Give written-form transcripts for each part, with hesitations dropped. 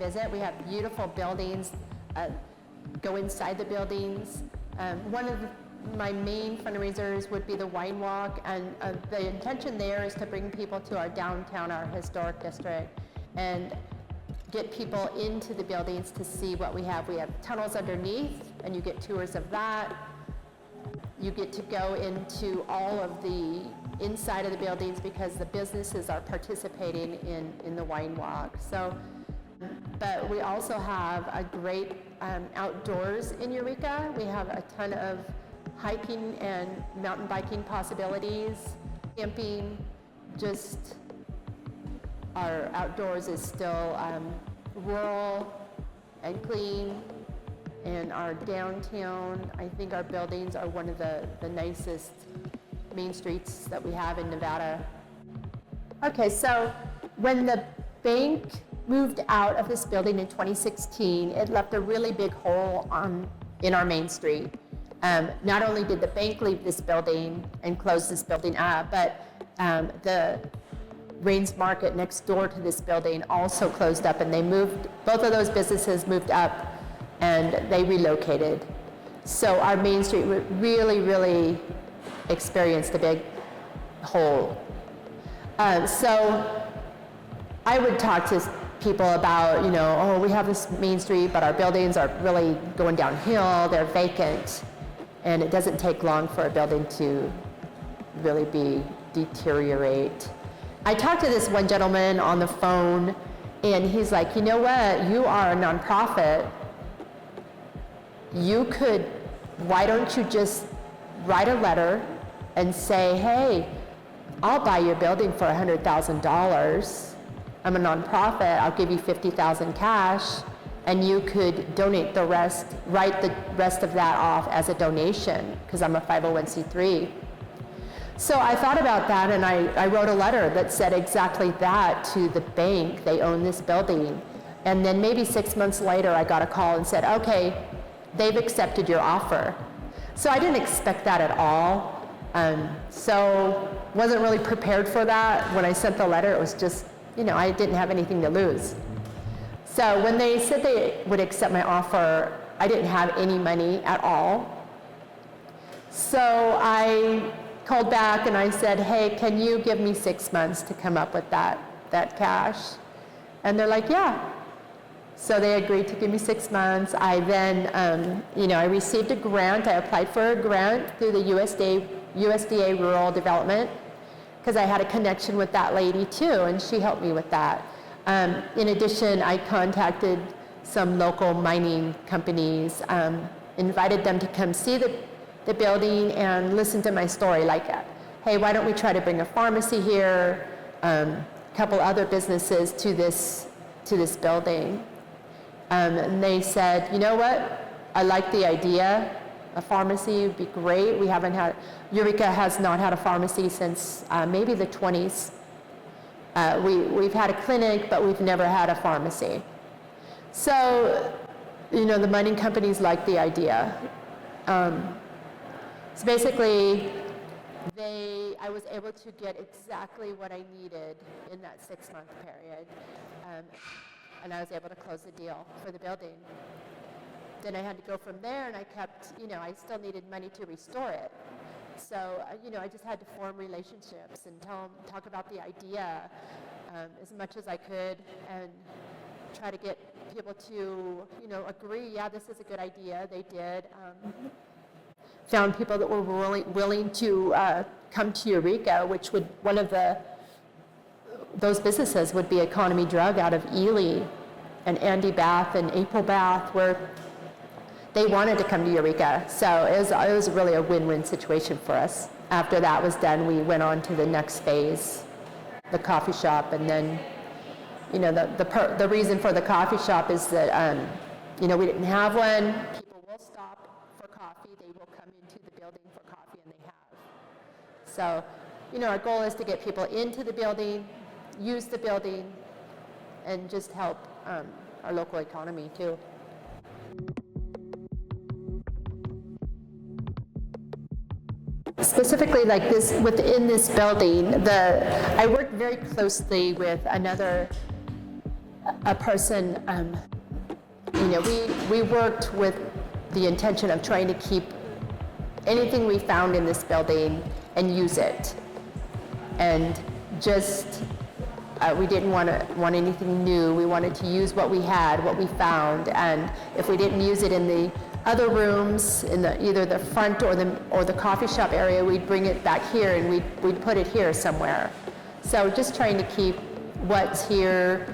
visit. We have beautiful buildings, go inside the buildings. One of my main fundraisers would be the wine walk, and the intention there is to bring people to our downtown, our historic district, and get people into the buildings to see what we have. We have tunnels underneath, and you get tours of that. You get to go into all of the inside of the buildings because the businesses are participating in the wine walk. So, but we also have a great outdoors in Eureka. We have a ton of hiking and mountain biking possibilities, camping, just our outdoors is still rural and clean. And our downtown, I think our buildings are one of the nicest main streets that we have in Nevada. Okay, so when the bank moved out of this building in 2016, it left a really big hole in our main street. Not only did the bank leave this building and close this building up, but the Rains Market next door to this building also closed up, and they moved, both of those businesses moved up and they relocated. So our main street really, really experienced a big hole. So I would talk to people about, oh, we have this main street, but our buildings are really going downhill, they're vacant, and it doesn't take long for a building to really deteriorate. I talked to this one gentleman on the phone, and he's like, you know what, you are a nonprofit. Why don't you just write a letter and say, hey, I'll buy your building for $100,000. I'm a nonprofit, I'll give you $50,000 cash, and you could donate the rest, write the rest of that off as a donation, because I'm a 501c3. So I thought about that, and I wrote a letter that said exactly that to the bank. They own this building. And then maybe 6 months later, I got a call and said, okay, they've accepted your offer. So I didn't expect that at all. So wasn't really prepared for that. When I sent the letter, it was just, I didn't have anything to lose. So when they said they would accept my offer, I didn't have any money at all. So I called back and I said, hey, can you give me 6 months to come up with that cash? And they're like, yeah. So they agreed to give me 6 months. I then, I received a grant. I applied for a grant through the USDA Rural Development, because I had a connection with that lady too, and she helped me with that. In addition, I contacted some local mining companies, invited them to come see the building and listen to my story, like, hey, why don't we try to bring a pharmacy here, a couple other businesses to this building. And they said, you know what, I like the idea. A pharmacy would be great. Eureka has not had a pharmacy since maybe the 20s. We've had a clinic, but we've never had a pharmacy. So, the mining companies like the idea. So basically, I was able to get exactly what I needed in that 6-month period. And I was able to close the deal for the building. Then I had to go from there, and I kept, I still needed money to restore it. So, I just had to form relationships and talk about the idea as much as I could, and try to get people to, agree, yeah, this is a good idea. They did. Found people that were willing to come to Eureka, which would, those businesses would be Economy Drug out of Ely, and Andy Bath and April Bath, where they wanted to come to Eureka. So it was really a win-win situation for us. After that was done, we went on to the next phase, the coffee shop, and then, the reason for the coffee shop is that, we didn't have one. People will stop for coffee. They will come into the building for coffee, and they have. So, our goal is to get people into the building, use the building, and just help our local economy too. Specifically, like this, within this building, I worked very closely with another a person, we worked with the intention of trying to keep anything we found in this building and use it. And just, we didn't want anything new. We wanted to use what we had, what we found, and if we didn't use it in the other rooms, in either the front or the coffee shop area, we'd bring it back here and we'd put it here somewhere. So just trying to keep what's here,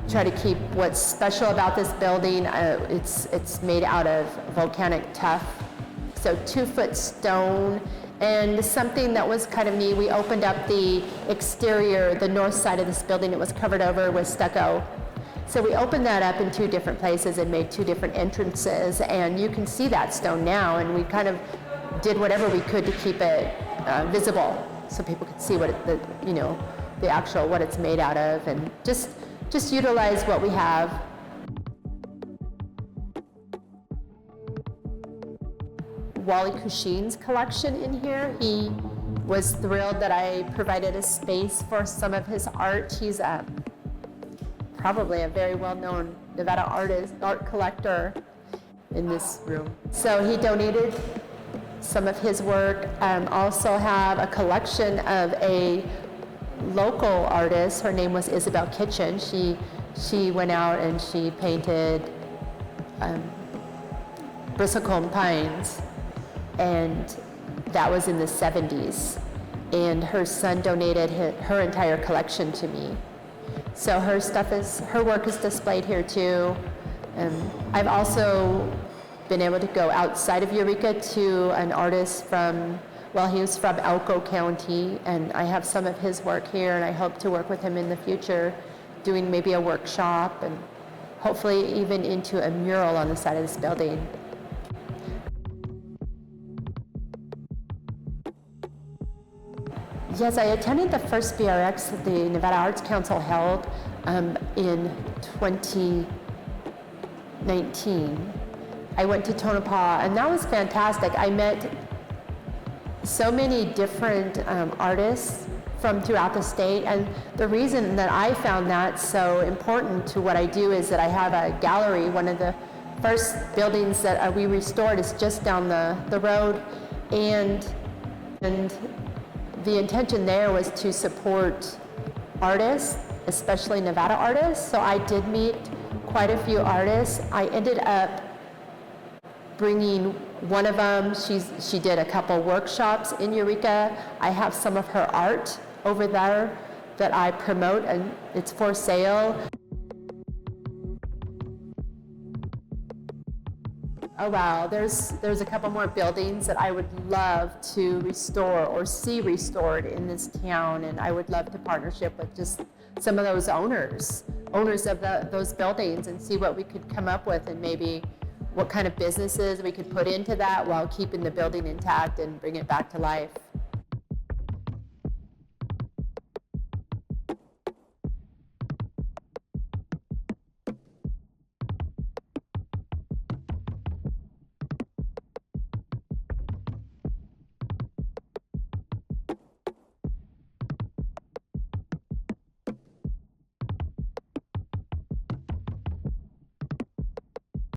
try to keep what's special about this building. It's made out of volcanic tuff, so 2-foot stone. And something that was kind of neat, we opened up the exterior, the north side of this building. It was covered over with stucco. So we opened that up in 2 different places and made 2 different entrances. And you can see that stone now. And we kind of did whatever we could to keep it visible, so people could see what the actual what it's made out of, and just utilize what we have. Wally Cushing's collection in here. He was thrilled that I provided a space for some of his art. He's probably a very well-known Nevada art collector in this room. So he donated some of his work. Also have a collection of a local artist. Her name was Isabel Kitchen. She went out and she painted bristlecone pines, and that was in the 70s. And her son donated her entire collection to me. So her work is displayed here too. I've also been able to go outside of Eureka to an artist he was from Elko County, and I have some of his work here, and I hope to work with him in the future, doing maybe a workshop and hopefully even into a mural on the side of this building. Yes, I attended the first BRX that the Nevada Arts Council held in 2019. I went to Tonopah, and that was fantastic. I met so many different artists from throughout the state, and the reason that I found that so important to what I do is that I have a gallery. One of the first buildings that we restored is just down the road, and the intention there was to support artists, especially Nevada artists. So I did meet quite a few artists. I ended up bringing one of them. She did a couple workshops in Eureka. I have some of her art over there that I promote, and it's for sale. Oh wow, there's a couple more buildings that I would love to restore or see restored in this town, and I would love to partnership with just some of those owners of those buildings and see what we could come up with, and maybe what kind of businesses we could put into that while keeping the building intact and bring it back to life.